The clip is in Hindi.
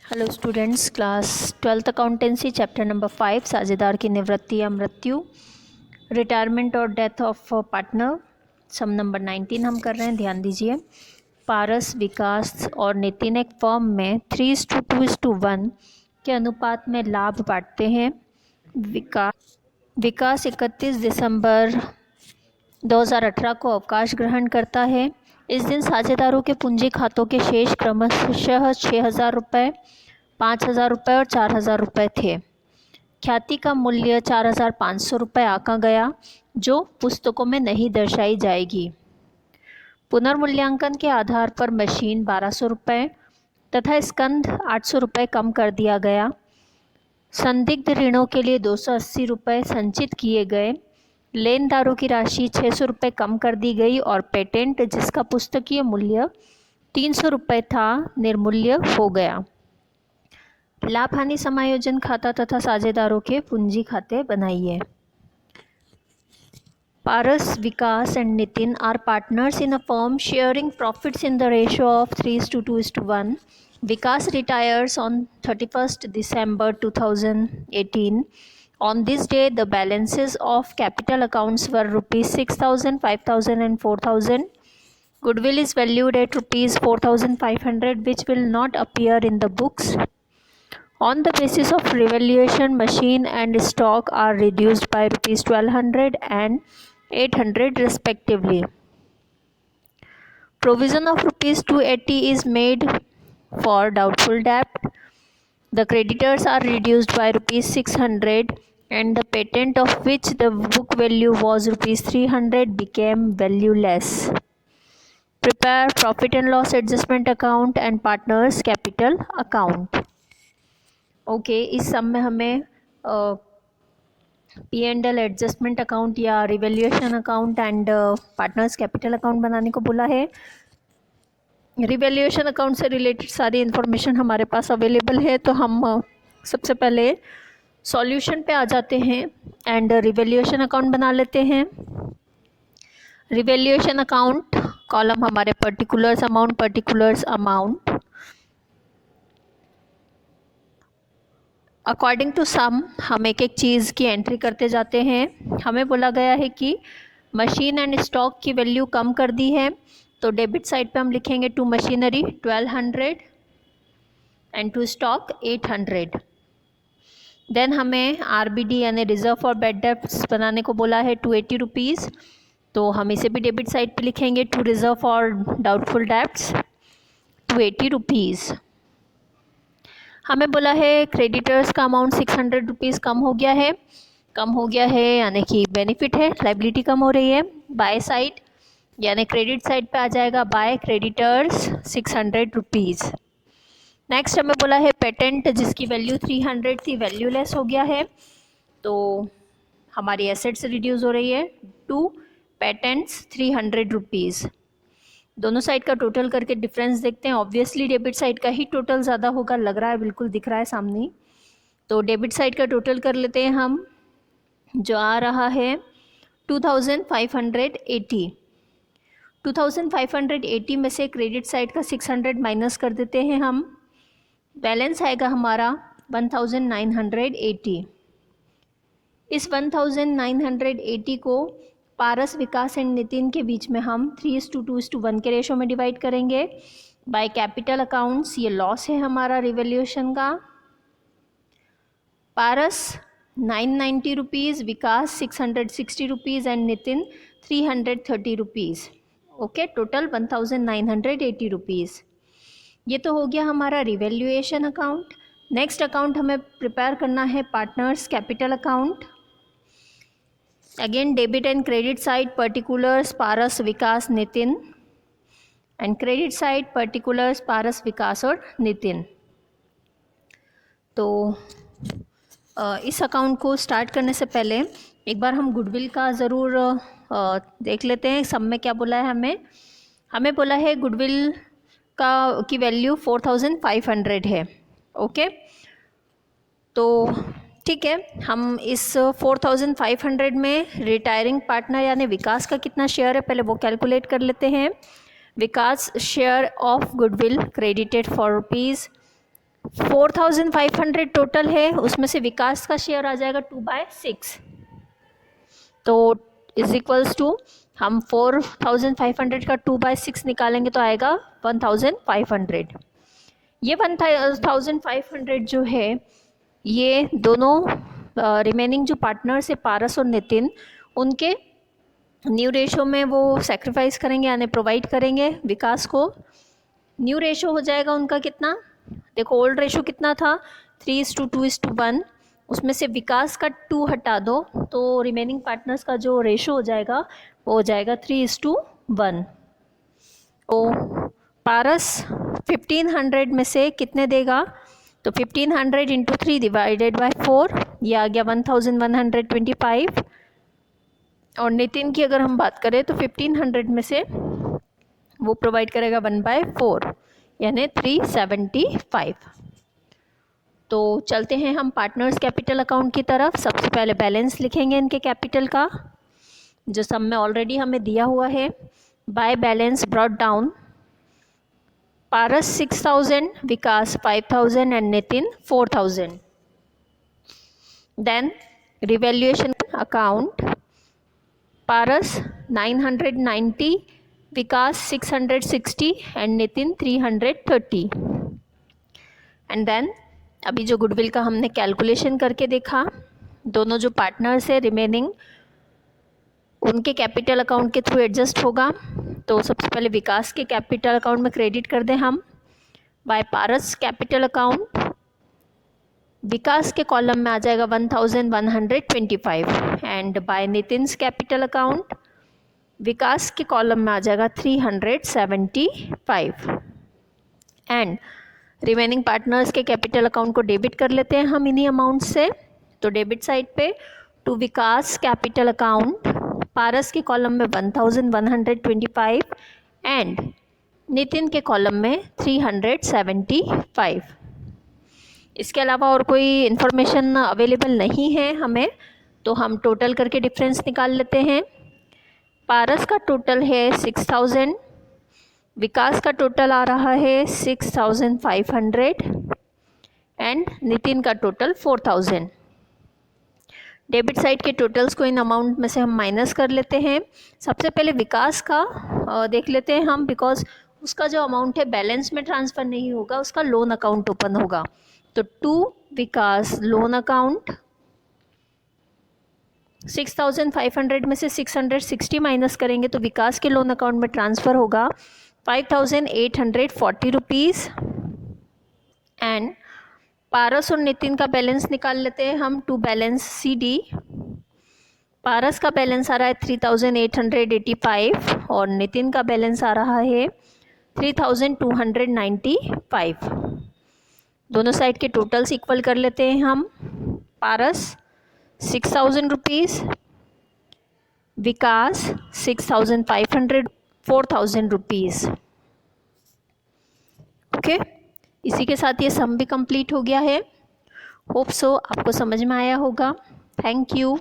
Hello students, class 12th accountancy chapter number 5 साझेदार की निवृत्ति या मृत्यु, रिटायरमेंट और death of partner, sum number 19 हम कर रहे हैं। ध्यान दीजिए, पारस, विकास और नितिन एक फर्म में 3:2:1 के अनुपात में लाभ बांटते हैं। विकास 31 दिसंबर 2018 को अवकाश ग्रहण करता है। इस दिन साझेदारों के पूंजी खातों के शेष क्रमशः 6,000 रुपये, 5,000 रुपये और 4,000 रुपये थे। ख्याति का मूल्य 4,500 रुपये आंका गया, जो पुस्तकों में नहीं दर्शाई जाएगी। पुनर्मूल्यांकन के आधार पर मशीन 1,200 रुपये तथा स्कंध 800 रुपये कम कर दिया गया। संदिग्ध ऋणों के लिए 280 रुपये संचित किए गए। लेनदारों की राशि 600 रुपये कम कर दी गई और पेटेंट, जिसका पुस्तकीय मूल्य 300 रुपये था, निर्मूल्य हो गया। लाभ हानि समायोजन खाता तथा साझेदारों के पूंजी खाते बनाइए। पारस, विकास and Nitin are partners in a firm sharing profits in the ratio of 3:2:1. Vikas retires on 31st December 2018. On this day, the balances of capital accounts were rupees 6,000, 5,000 and 4,000. Goodwill is valued at rupees 4,500, which will not appear in the books. On the basis of revaluation, machine and stock are reduced by rupees 1,200 and 800 respectively. Provision of rupees 280 is made for doubtful debt. The creditors are reduced by rupees 600 and the patent, of which the book value was rupees 300, became valueless. Prepare profit and loss adjustment account and partners capital account. Okay, इस सब में हमें P&L एडजस्टमेंट अकाउंट या revaluation account and partners capital account बनाने को बोला है। रिवैल्यूएशन अकाउंट से रिलेटेड सारी इन्फॉर्मेशन हमारे पास अवेलेबल है, तो हम सबसे पहले सॉल्यूशन पे आ जाते हैं एंड रिवैल्यूएशन अकाउंट बना लेते हैं। रिवैल्यूएशन अकाउंट कॉलम हमारे particulars amount according to some हम एक एक चीज़ की एंट्री करते जाते हैं। हमें बोला गया है कि मशीन एंड स्टॉक की वैल्यू कम कर दी है, तो डेबिट साइड पे हम लिखेंगे to machinery 1,200 and to stock 800। Then हमें RBD यानी रिजर्व फॉर बैड डेब्ट्स बनाने को बोला है 280 रुपीज़, तो हम इसे भी डेबिट साइड पे लिखेंगे to reserve for doubtful debts 280 rupees. हमें बोला है क्रेडिटर्स का अमाउंट 600 रुपीज़ कम हो गया है यानी कि बेनिफिट है, लाइबिलिटी कम हो रही है। बाय साइड यानी क्रेडिट साइड पे आ जाएगा बाय क्रेडिटर्स 600 रुपीज़। नेक्स्ट हमें बोला है पेटेंट, जिसकी वैल्यू 300 थी, वैल्यूलेस हो गया है, तो हमारी एसेट्स रिड्यूस हो रही है टू पेटेंट्स 300 रुपीज़। दोनों साइड का टोटल करके डिफरेंस देखते हैं। ऑब्वियसली डेबिट साइड का ही टोटल ज़्यादा होगा, लग रहा है, बिल्कुल दिख रहा है सामने। तो डेबिट साइड का टोटल कर लेते हैं हम, जो आ रहा है 2,580। 2,580 में से क्रेडिट साइड का 600 माइनस कर देते हैं हम, बैलेंस आएगा हमारा 1,980। इस 1,980 को पारस, विकास एंड नितिन के बीच में हम 3:2:1 के रेशो में डिवाइड करेंगे। बाय कैपिटल अकाउंट्स ये लॉस है हमारा रिवैल्यूएशन का। Paras 990 rupees, Vikas 660 rupees and Nitin 330 rupees. Okay, total 1,980 rupees. ये तो हो गया हमारा रिवैल्यूएशन अकाउंट। नेक्स्ट अकाउंट हमें प्रिपेयर करना है partners capital account. Again debit and credit side particulars Paras, Vikas, Nitin and credit side particulars Paras, Vikas और नितिन। तो इस अकाउंट को स्टार्ट करने से पहले एक बार हम गुडविल का ज़रूर देख लेते हैं। सब में क्या बोला है हमें बोला है गुडविल की वैल्यू 4,500 है। ओके, तो ठीक है, हम इस 4,500 में रिटायरिंग पार्टनर यानी विकास का कितना शेयर है पहले वो कैलकुलेट कर लेते हैं। Vikas share of goodwill credited for rupees 4,500 total है, उसमें से विकास का शेयर आ जाएगा 2/6, तो इज इक्वल्स टू हम 4,500 का 2/6 निकालेंगे तो आएगा 1,500। ये 1,500 जो है ये दोनों रिमेनिंग जो पार्टनर्स है पारस और नितिन, उनके न्यू रेशो में वो सेक्रीफाइस करेंगे यानी प्रोवाइड करेंगे विकास को। न्यू रेशो हो जाएगा उनका कितना, देखो ओल्ड रेशो कितना था 3:2:1, उसमें से विकास का 2 हटा दो तो रिमेनिंग पार्टनर्स का जो रेशो हो जाएगा वो हो जाएगा 3:1। तो पारस 1500 में से कितने देगा, तो 1500 इंटू 3 डिवाइडेड बाय 4, ये आ गया 1125। और नितिन की अगर हम बात करें तो 1500 में से वो प्रोवाइड करेगा 1/4 यानी 375। तो चलते हैं हम पार्टनर्स कैपिटल अकाउंट की तरफ। सबसे पहले बैलेंस लिखेंगे इनके कैपिटल का, जो सब में ऑलरेडी हमें दिया हुआ है। By balance brought down, Paras 6,000, Vikas 5,000 and Nitin 4,000। Then revaluation account, Paras 990, Vikas 660 and Nitin 330। And then अभी जो गुडविल का हमने कैलकुलेशन करके देखा, दोनों जो पार्टनर्स है रिमेनिंग उनके कैपिटल अकाउंट के थ्रू एडजस्ट होगा। तो सबसे पहले विकास के कैपिटल अकाउंट में क्रेडिट कर दें हम बाय पारस कैपिटल अकाउंट। विकास के कॉलम में आ जाएगा 1,125 एंड बाय नितिन्स कैपिटल अकाउंट, विकास के कॉलम में आ जाएगा 375 एंड रिमेनिंग पार्टनर्स के कैपिटल अकाउंट को डेबिट कर लेते हैं हम इन्हीं अमाउंट से। तो डेबिट साइड पे टू विकास कैपिटल अकाउंट, पारस के कॉलम में 1,125 एंड नितिन के कॉलम में 375। इसके अलावा और कोई इन्फॉर्मेशन अवेलेबल नहीं है हमें, तो हम टोटल करके डिफरेंस निकाल लेते हैं। पारस का टोटल है 6,000, विकास का टोटल आ रहा है 6,500 एंड नितिन का टोटल 4,000। डेबिट साइड के टोटल्स को इन अमाउंट में से हम माइनस कर लेते हैं। सबसे पहले विकास का देख लेते हैं हम, बिकॉज उसका जो अमाउंट है बैलेंस में ट्रांसफ़र नहीं होगा, उसका लोन अकाउंट ओपन होगा। तो टू विकास लोन अकाउंट, 6,500 में से 660 माइनस करेंगे तो विकास के लोन अकाउंट में ट्रांसफ़र होगा 5,840 रुपीज़। एंड पारस और नितिन का बैलेंस निकाल लेते हैं हम, टू बैलेंस CD। पारस का बैलेंस आ रहा है 3,885 और नितिन का बैलेंस आ रहा है 3,295। दोनों साइड के टोटल्स इक्वल कर लेते हैं हम। पारस 6,000 रुपीज़, विकास 6,500, 4,000 रुपीज़। ओके, इसी के साथ ये सम भी कंप्लीट हो गया है। होप सो आपको समझ में आया होगा। Thank you.